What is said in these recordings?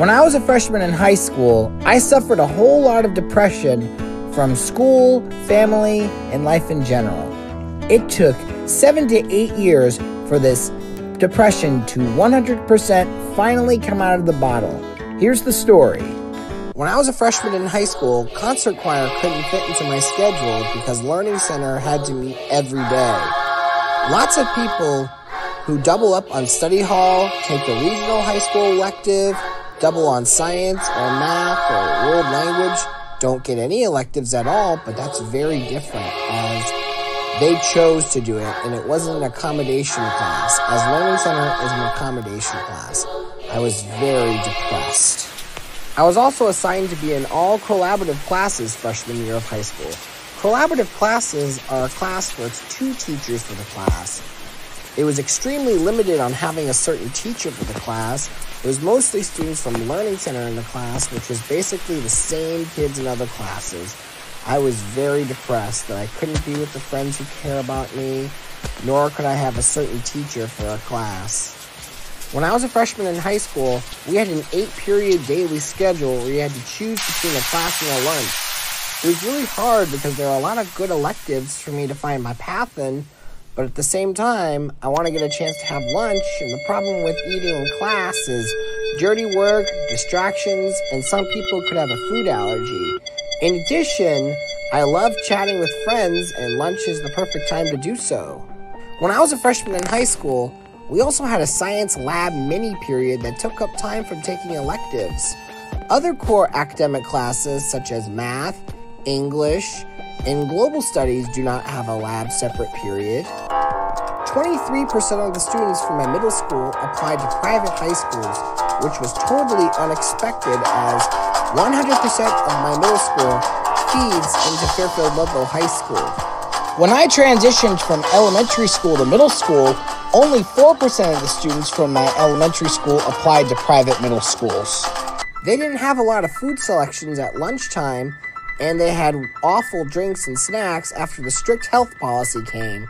When I was a freshman in high school, I suffered a whole lot of depression from school, family, and life in general. It took 7 to 8 years for this depression to 100% finally come out of the bottle. Here's the story. When I was a freshman in high school, concert choir couldn't fit into my schedule because Learning Center had to meet every day. Lots of people who double up on study hall, take a regional high school elective, double on science or math or world language, don't get any electives at all, but that's very different as they chose to do it, and it wasn't an accommodation class, as Learning Center is an accommodation class. I was very depressed. I was also assigned to be in all collaborative classes freshman year of high school. Collaborative classes are a class where it's 2 teachers for the class. It was extremely limited on having a certain teacher for the class. It was mostly students from Learning Center in the class, which was basically the same kids in other classes. I was very depressed that I couldn't be with the friends who care about me, nor could I have a certain teacher for a class. When I was a freshman in high school, we had an 8-period daily schedule where you had to choose between a class and a lunch. It was really hard because there are a lot of good electives for me to find my path in, but at the same time, I want to get a chance to have lunch, and the problem with eating in class is dirty work, distractions, and some people could have a food allergy. In addition, I love chatting with friends, and lunch is the perfect time to do so. When I was a freshman in high school, we also had a science lab mini period that took up time from taking electives. Other core academic classes such as math, English, and global studies do not have a lab separate period. 23% of the students from my middle school applied to private high schools, which was totally unexpected as 100% of my middle school feeds into Fairfield Ludlow High School. When I transitioned from elementary school to middle school, only 4% of the students from my elementary school applied to private middle schools. They didn't have a lot of food selections at lunchtime, and they had awful drinks and snacks after the strict health policy came.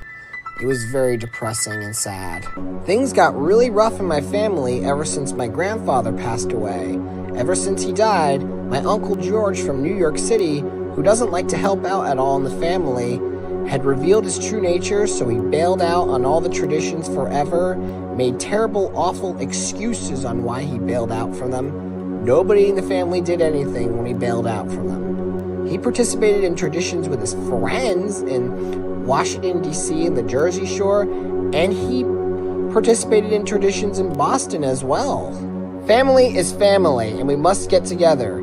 It was very depressing and sad. Things got really rough in my family ever since my grandfather passed away. Ever since he died, my Uncle George from New York City, who doesn't like to help out at all in the family, had revealed his true nature, so he bailed out on all the traditions forever, made terrible, awful excuses on why he bailed out from them. Nobody in the family did anything when he bailed out from them. He participated in traditions with his friends in Washington, D.C. and the Jersey Shore, and he participated in traditions in Boston as well. Family is family, and we must get together.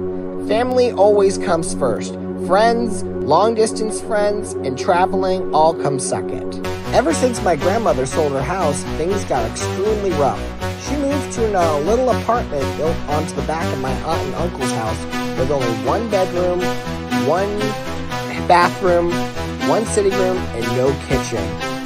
Family always comes first. Friends, long-distance friends, and traveling all come second. Ever since my grandmother sold her house, things got extremely rough. She moved to a little apartment built onto the back of my aunt and uncle's house with only 1 bedroom, 1 bathroom, 1 sitting room, and no kitchen.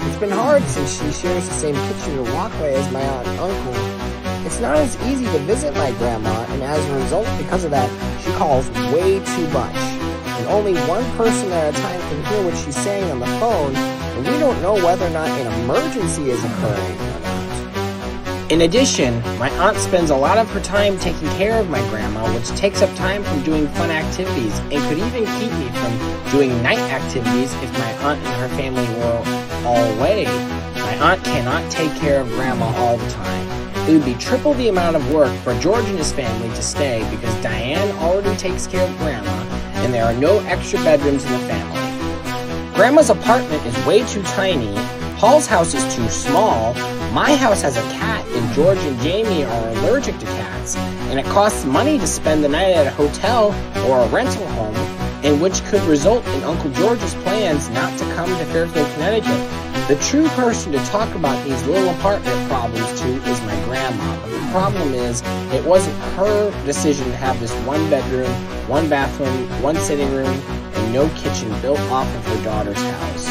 It's been hard since she shares the same kitchen and walkway as my aunt and uncle. It's not as easy to visit my grandma, and as a result, because of that, she calls way too much. And only one person at a time can hear what she's saying on the phone, and we don't know whether or not an emergency is occurring or not. In addition, my aunt spends a lot of her time taking care of my grandma, which takes up time from doing fun activities, and could even keep me from doing night activities if my aunt and her family were all away. My aunt cannot take care of grandma all the time. It would be triple the amount of work for George and his family to stay because Diane already takes care of grandma, and there are no extra bedrooms in the family. Grandma's apartment is way too tiny, Paul's house is too small, my house has a cat, and George and Jamie are allergic to cats, and it costs money to spend the night at a hotel or a rental home, and which could result in Uncle George's plans not to come to Fairfield, Connecticut. The true person to talk about these little apartment problems to is my grandma, but the problem is it wasn't her decision to have this 1 bedroom, 1 bathroom, 1 sitting room, and no kitchen built off of her daughter's house.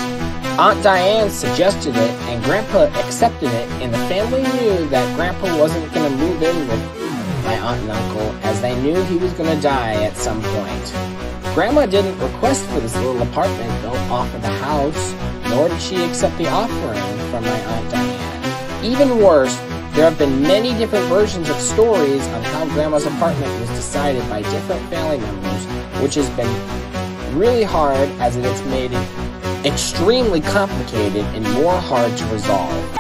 Aunt Diane suggested it, and Grandpa accepted it, and the family knew that Grandpa wasn't going to move in with my aunt and uncle, as they knew he was going to die at some point. Grandma didn't request for this little apartment built off of the house, nor did she accept the offering from my Aunt Diane. Even worse, There have been many different versions of stories on how Grandma's apartment was decided by different family members, which has been really hard as it has made it extremely complicated and more hard to resolve.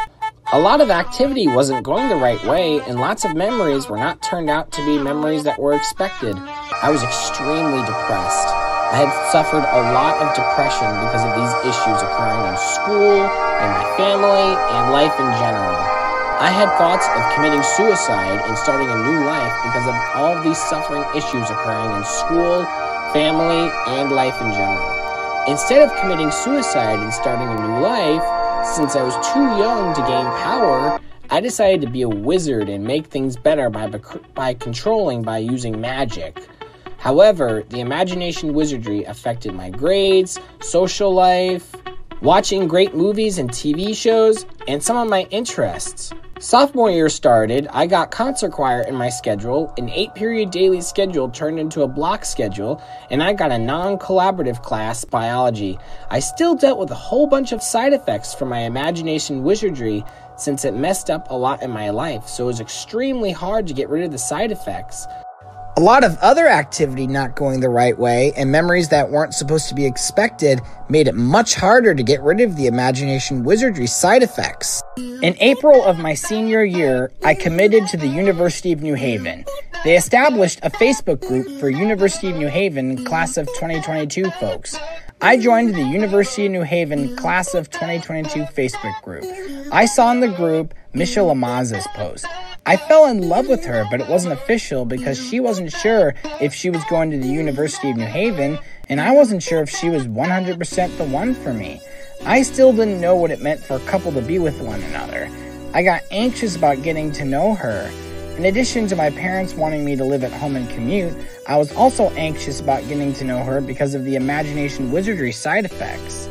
A lot of activity wasn't going the right way, and lots of memories were not turned out to be memories that were expected. I was extremely depressed. I had suffered a lot of depression because of these issues occurring in school, in my family, and life in general. I had thoughts of committing suicide and starting a new life because of all of these suffering issues occurring in school, family, and life in general. Instead of committing suicide and starting a new life, since I was too young to gain power, I decided to be a wizard and make things better by controlling by using magic. However, the imagination wizardry affected my grades, social life, watching great movies and TV shows, and some of my interests. Sophomore year started, I got concert choir in my schedule, an 8-period daily schedule turned into a block schedule, and I got a non-collaborative class, biology. I still dealt with a whole bunch of side effects from my imagination wizardry since it messed up a lot in my life, so it was extremely hard to get rid of the side effects. A lot of other activity not going the right way and memories that weren't supposed to be expected made it much harder to get rid of the imagination wizardry side effects. In April of my senior year, I committed to the University of New Haven. They established a Facebook group for University of New Haven Class of 2022 folks. I joined the University of New Haven Class of 2022 Facebook group. I saw in the group Michelle Lamaza's post. I fell in love with her, but it wasn't official because she wasn't sure if she was going to the University of New Haven, and I wasn't sure if she was 100% the one for me. I still didn't know what it meant for a couple to be with one another. I got anxious about getting to know her. In addition to my parents wanting me to live at home and commute, I was also anxious about getting to know her because of the imagination wizardry side effects.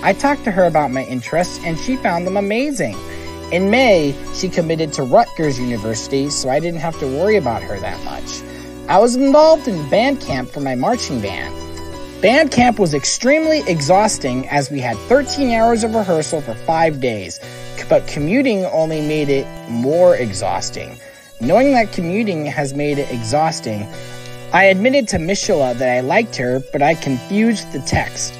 I talked to her about my interests, and she found them amazing. In May, she committed to Rutgers University, so I didn't have to worry about her that much. I was involved in band camp for my marching band. Band camp was extremely exhausting as we had 13 hours of rehearsal for 5 days, but commuting only made it more exhausting. Knowing that commuting has made it exhausting, I admitted to Mishula that I liked her, but I confused the text.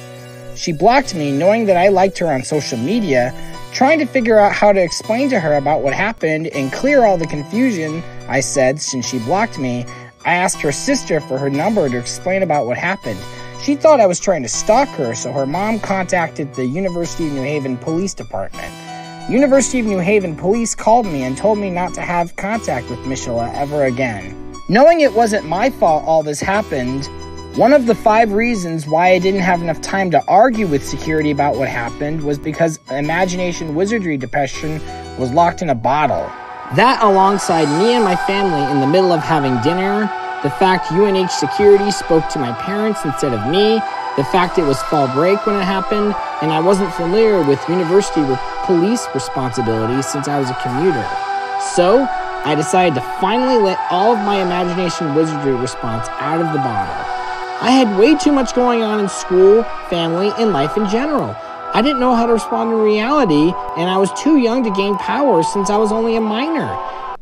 She blocked me knowing that I liked her on social media. Trying to figure out how to explain to her about what happened and clear all the confusion, I said, since she blocked me, I asked her sister for her number to explain about what happened. She thought I was trying to stalk her, so her mom contacted the University of New Haven Police Department. University of New Haven Police called me and told me not to have contact with Mishula ever again. Knowing it wasn't my fault all this happened, one of the 5 reasons why I didn't have enough time to argue with security about what happened was because imagination wizardry depression was locked in a bottle. That, alongside me and my family in the middle of having dinner, the fact UNH security spoke to my parents instead of me, the fact it was fall break when it happened, and I wasn't familiar with university police responsibilities since I was a commuter. So, I decided to finally let all of my imagination wizardry response out of the bottle. I had way too much going on in school, family, and life in general. I didn't know how to respond in reality, and I was too young to gain power since I was only a minor.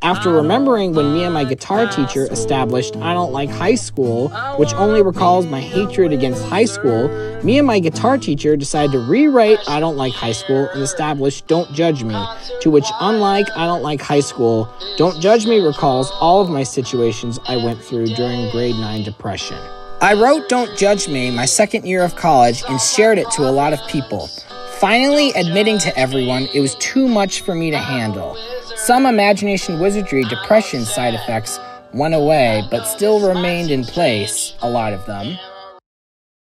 After remembering when me and my guitar teacher established I Don't Like High School, which only recalls my hatred against high school, me and my guitar teacher decided to rewrite I Don't Like High School and establish Don't Judge Me, to which, unlike I Don't Like High School, Don't Judge Me recalls all of my situations I went through during grade 9 depression. I wrote Don't Judge Me my second year of college and shared it to a lot of people, finally admitting to everyone it was too much for me to handle. Some imagination wizardry depression side effects went away, but still remained in place, a lot of them.